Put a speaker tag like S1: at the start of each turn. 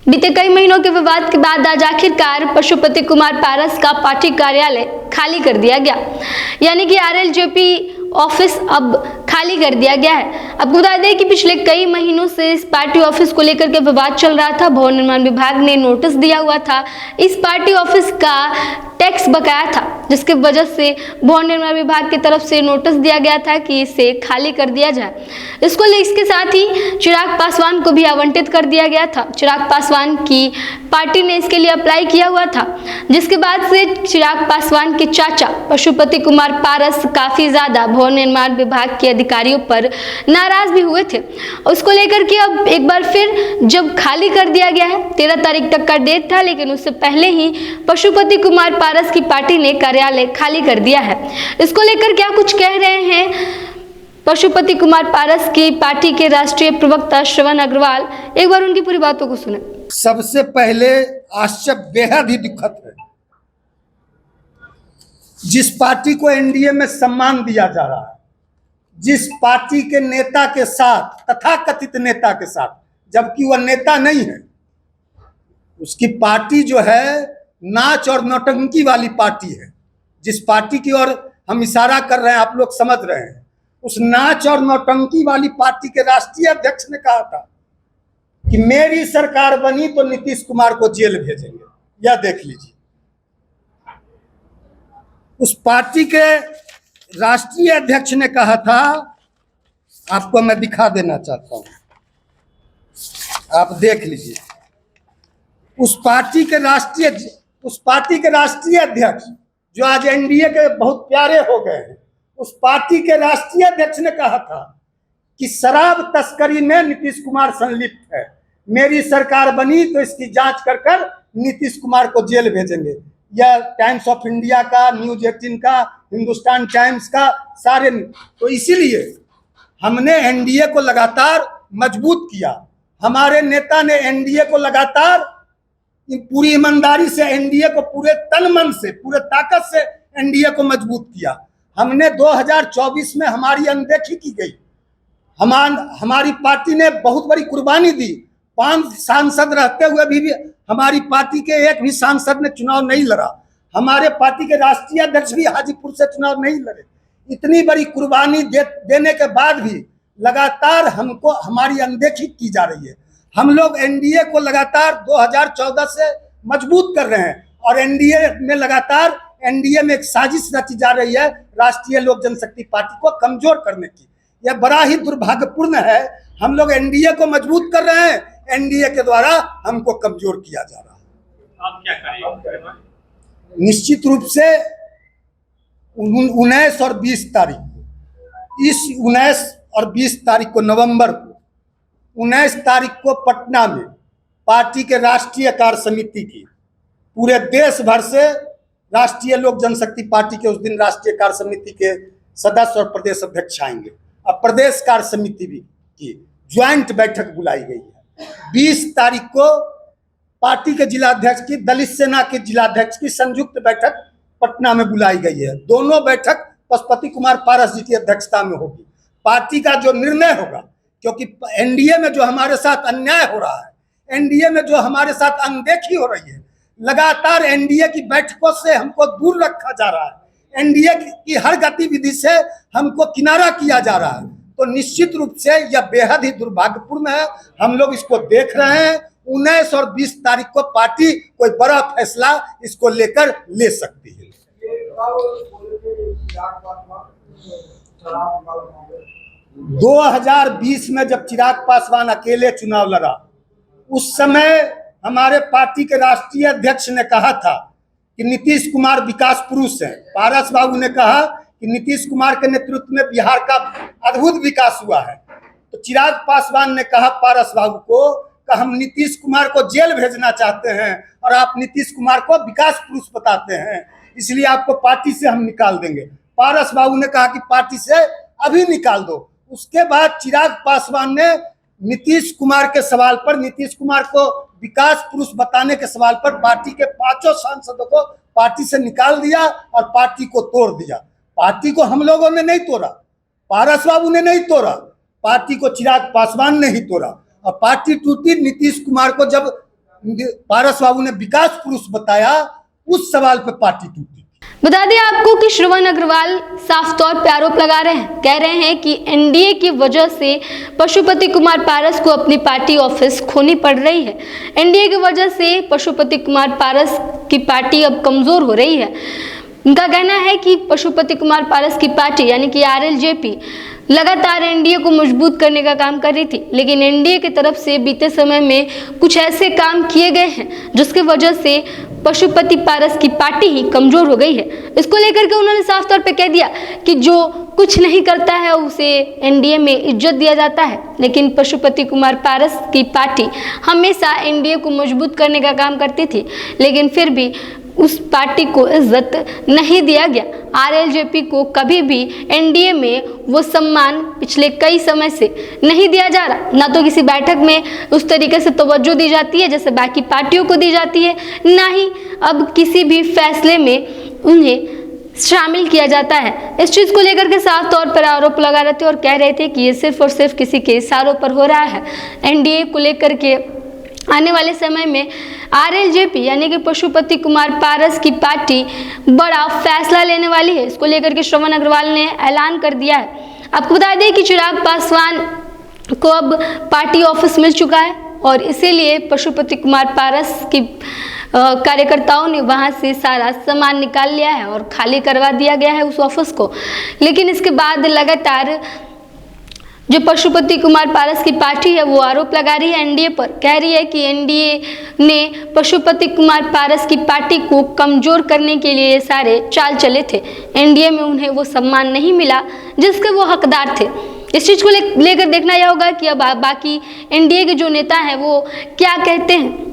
S1: बीते कई महीनों के विवाद के बाद आज आखिरकार पशुपति कुमार पारस का पार्टी कार्यालय खाली कर दिया गया, यानी कि आरएलजेपी ऑफिस अब खाली कर दिया गया है। अब बता दें कि पिछले कई महीनों से इस पार्टी ऑफिस को लेकर के विवाद चल रहा था। भवन निर्माण विभाग ने नोटिस दिया हुआ था, इस पार्टी ऑफिस का टैक्स बकाया था, जिसकी वजह से भवन निर्माण विभाग की तरफ से नोटिस दिया गया था कि इसे खाली कर दिया जाए। इसके साथ ही चिराग पासवान को भी आवंटित कर दिया गया था। चिराग पासवान की पार्टी ने इसके लिए अप्लाई किया हुआ था, जिसके बाद से चिराग पासवान के चाचा पशुपति कुमार पारस काफी ज्यादा भवन निर्माण विभाग के अधिकारियों पर नाराज भी हुए थे। उसको लेकर के अब एक बार फिर जब खाली कर दिया गया है, 13 तारीख तक का डेट था, लेकिन उससे पहले ही पशुपति कुमार पारस की पार्टी ने कार्यालय खाली कर दिया है। इसको लेकर क्या कुछ कह रहे हैं पशुपति कुमार पारस की पार्टी के राष्ट्रीय प्रवक्ता श्रवण अग्रवाल, एक बार उनकी पूरी बातों को सुने।
S2: सबसे पहले आश्चर्य बेहद ही दुखद है, जिस पार्टी को एनडीए में सम्मान दिया जा रहा है, जिस पार्टी के नेता के साथ, तथाकथित नेता के साथ, जबकि वह नेता नहीं है, उसकी पार्टी जो है नाच और नौटंकी वाली पार्टी है। जिस पार्टी की ओर हम इशारा कर रहे हैं, आप लोग समझ रहे हैं, उस नाच और नौटंकी वाली पार्टी के राष्ट्रीय अध्यक्ष ने कहा था कि मेरी सरकार बनी तो नीतीश कुमार को जेल भेजेंगे। यह देख लीजिए, उस पार्टी के राष्ट्रीय अध्यक्ष ने कहा था, आपको मैं दिखा देना चाहता हूं, आप देख लीजिए। उस पार्टी के राष्ट्रीय अध्यक्ष जो आज एनडीए के बहुत प्यारे हो गए हैं, उस पार्टी के राष्ट्रीय अध्यक्ष ने कहा था कि शराब तस्करी में नीतीश कुमार संलिप्त है, मेरी सरकार बनी तो इसकी जांच कर नीतीश कुमार को जेल भेजेंगे। यह टाइम्स ऑफ इंडिया का, न्यूज 18 का, हिंदुस्तान टाइम्स का, सारे। तो इसीलिए हमने एनडीए को लगातार मजबूत किया। हमारे नेता ने एनडीए को लगातार पूरी ईमानदारी से, एनडीए को पूरे तन मन से, पूरे ताकत से एनडीए को मजबूत किया। हमने 2024 में हमारी अनदेखी की गई, हमारी पार्टी ने बहुत बड़ी कुर्बानी दी। 5 सांसद रहते हुए भी हमारी पार्टी के एक भी सांसद ने चुनाव नहीं लड़ा। हमारे पार्टी के राष्ट्रीय अध्यक्ष भी हाजीपुर से चुनाव नहीं लड़े। इतनी बड़ी कुर्बानी देने के बाद भी लगातार हमको हमारी अनदेखी की जा रही है। हम लोग एनडीए को लगातार 2014 से मजबूत कर रहे हैं, और एनडीए में एक साजिश रची जा रही है राष्ट्रीय लोक जनशक्ति पार्टी को कमजोर करने की। यह बड़ा ही दुर्भाग्यपूर्ण है। हम लोग एनडीए को मजबूत कर रहे हैं, एनडीए के द्वारा हमको कमजोर किया जा रहा है।
S3: आप क्या करेंगे?
S2: निश्चित रूप से 19 और 20 तारीख को, इस 19 और 20 तारीख को, नवंबर को, 19 तारीख को पटना में पार्टी के राष्ट्रीय कार्य समिति की, पूरे देश भर से राष्ट्रीय लोक जनशक्ति पार्टी के उस दिन राष्ट्रीय कार्य समिति के सदस्य और प्रदेश अध्यक्ष आएंगे, और प्रदेश कार्य समिति भी की ज्वाइंट बैठक बुलाई गई है। 20 तारीख को पार्टी के जिलाध्यक्ष की, दलित सेना के जिलाध्यक्ष की संयुक्त बैठक पटना में बुलाई गई है। दोनों बैठक पशुपति कुमार पारस जी की अध्यक्षता में होगी। पार्टी का जो निर्णय होगा, क्योंकि एनडीए में जो हमारे साथ अन्याय हो रहा है, एनडीए में जो हमारे साथ अनदेखी हो रही है, लगातार एनडीए की बैठकों से हमको दूर रखा जा रहा है, एनडीए की हर गतिविधि से हमको किनारा किया जा रहा है, तो निश्चित रूप से यह बेहद ही दुर्भाग्यपूर्ण है। हम लोग इसको देख रहे हैं। 19 और 20 तारीख को पार्टी कोई बड़ा फैसला इसको लेकर ले सकती है। 2020 में जब चिराग पासवान अकेले चुनाव लड़ा, उस समय हमारे पार्टी के राष्ट्रीय अध्यक्ष ने कहा था कि नीतीश कुमार विकास पुरुष हैं। पारस बाबू ने कहा कि नीतीश कुमार के नेतृत्व में बिहार का अद्भुत विकास हुआ है। तो चिराग पासवान ने कहा पारस बाबू को कि हम नीतीश कुमार को जेल भेजना चाहते हैं, और आप नीतीश कुमार को विकास पुरुष बताते हैं, इसलिए आपको पार्टी से हम निकाल देंगे। पारस बाबू ने कहा कि पार्टी से अभी निकाल दो। उसके बाद चिराग पासवान ने नीतीश कुमार के सवाल पर, नीतीश कुमार को विकास पुरुष बताने के सवाल पर, पार्टी के 5 सांसदों को पार्टी से निकाल दिया और पार्टी को तोड़ दिया। पार्टी को हम लोगों ने नहीं तोड़ा, पारस बाबू ने नहीं तोड़ा, पार्टी को चिराग पासवान ने ही तोड़ा। और पार्टी टूटी नीतीश कुमार को जब पारस बाबू ने विकास पुरुष बताया, उस सवाल पे पार्टी टूटी।
S1: बता दें आपको कि श्रवण अग्रवाल साफ तौर पे आरोप लगा रहे हैं, कह रहे हैं कि एनडीए की वजह से पशुपति कुमार पारस को अपनी पार्टी ऑफिस खोनी पड़ रही है। एनडीए की वजह से पशुपति कुमार पारस की पार्टी अब कमजोर हो रही है। उनका कहना है कि पशुपति कुमार पारस की पार्टी यानी कि आरएलजेपी लगातार एनडीए को मजबूत करने का काम कर रही थी, लेकिन एनडीए की तरफ से बीते समय में कुछ ऐसे काम किए गए हैं जिसकी वजह से पशुपति पारस की पार्टी ही कमजोर हो गई है। इसको लेकर के उन्होंने साफ तौर पे कह दिया कि जो कुछ नहीं करता है उसे एनडीए में इज्जत दिया जाता है, लेकिन पशुपति कुमार पारस की पार्टी हमेशा एनडीए को मजबूत करने का काम करती थी, लेकिन फिर भी उस पार्टी को इज्जत नहीं दिया गया। आरएलजेपी को कभी भी एनडीए में वो सम्मान पिछले कई समय से नहीं दिया जा रहा, ना तो किसी बैठक में उस तरीके से तवज्जो दी जाती है जैसे बाकी पार्टियों को दी जाती है, ना ही अब किसी भी फैसले में उन्हें शामिल किया जाता है। इस चीज़ को लेकर के साफ तौर पर आरोप लगा रहे थे और कह रहे थे कि ये सिर्फ और सिर्फ किसी के इशारों पर हो रहा है। एनडीए को लेकर के आने वाले समय में आरएलजेपी यानी कि पशुपति कुमार पारस की पार्टी बड़ा फैसला लेने वाली है। इसको लेकर के श्रवण अग्रवाल ने ऐलान कर दिया है। आपको बता दें कि चिराग पासवान को अब पार्टी ऑफिस मिल चुका है और इसीलिए पशुपति कुमार पारस की कार्यकर्ताओं ने वहां से सारा सामान निकाल लिया है और खाली करवा दिया गया है उस ऑफिस को। लेकिन इसके बाद लगातार जो पशुपति कुमार पारस की पार्टी है वो आरोप लगा रही है एनडीए पर, कह रही है कि एनडीए ने पशुपति कुमार पारस की पार्टी को कमजोर करने के लिए ये सारे चाल चले थे। एनडीए में उन्हें वो सम्मान नहीं मिला जिसके वो हकदार थे। इस चीज़ को लेकर देखना यह होगा कि अब बाकी एनडीए के जो नेता हैं वो क्या कहते हैं।